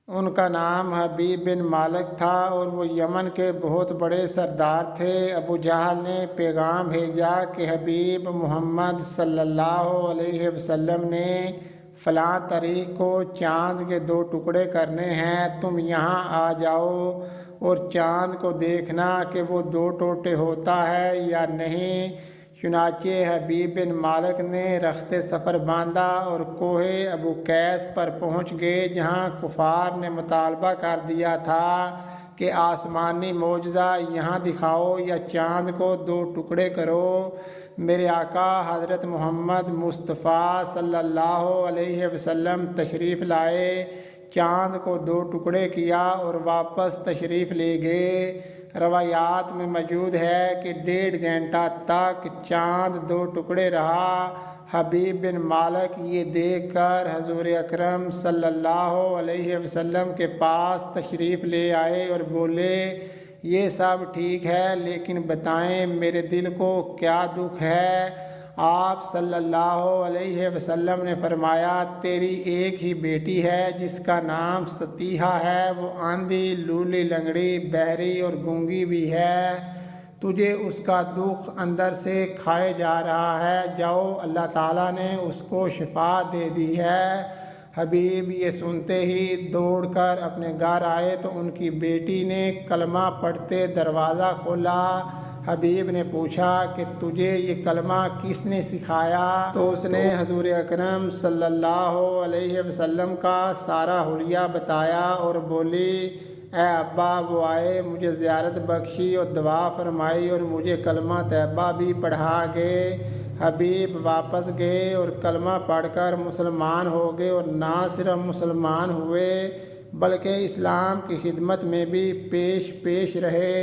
ان کا نام حبیب بن مالک تھا اور وہ یمن کے بہت بڑے سردار تھے۔ ابو جہل نے پیغام بھیجا کہ حبیب محمد صلی اللہ علیہ وسلم نے فلاں تاریخ کو چاند کے 2 ٹکڑے کرنے ہیں، تم یہاں آ جاؤ اور چاند کو دیکھنا کہ وہ 2 ٹوٹے ہوتا ہے یا نہیں۔ چنانچہ حبیب بن مالک نے رخت سفر باندھا اور کوہ ابو قیس پر پہنچ گئے، جہاں کفار نے مطالبہ کر دیا تھا کہ آسمانی معجزہ یہاں دکھاؤ یا چاند کو 2 ٹکڑے کرو۔ میرے آقا حضرت محمد مصطفیٰ صلی اللہ علیہ وسلم تشریف لائے، چاند کو 2 ٹکڑے کیا اور واپس تشریف لے گئے۔ روایات میں موجود ہے کہ 1.5 گھنٹہ تک چاند 2 ٹکڑے رہا۔ حبیب بن مالک یہ دیکھ کر حضور اکرم صلی اللہ علیہ وسلم کے پاس تشریف لے آئے اور بولے، یہ سب ٹھیک ہے لیکن بتائیں میرے دل کو کیا دکھ ہے؟ آپ صلی اللہ علیہ وسلم نے فرمایا، تیری ایک ہی بیٹی ہے جس کا نام ستیحہ ہے، وہ آندھی، لولی، لنگڑی، بہری اور گونگی بھی ہے، تجھے اس کا دکھ اندر سے کھائے جا رہا ہے، جاؤ اللہ تعالیٰ نے اس کو شفا دے دی ہے۔ حبیب یہ سنتے ہی دوڑ کر اپنے گھر آئے تو ان کی بیٹی نے کلمہ پڑھتے دروازہ کھولا۔ حبیب نے پوچھا کہ تجھے یہ کلمہ کس نے سکھایا؟ تو اس نے حضور اکرم صلی اللہ علیہ وسلم کا سارا حلیہ بتایا اور بولی، اے ابا، وہ آئے، مجھے زیارت بخشی اور دعا فرمائی اور مجھے کلمہ طیبہ بھی پڑھا گئے۔ حبیب واپس گئے اور کلمہ پڑھ کر مسلمان ہو گئے اور نہ صرف مسلمان ہوئے بلکہ اسلام کی خدمت میں بھی پیش رہے۔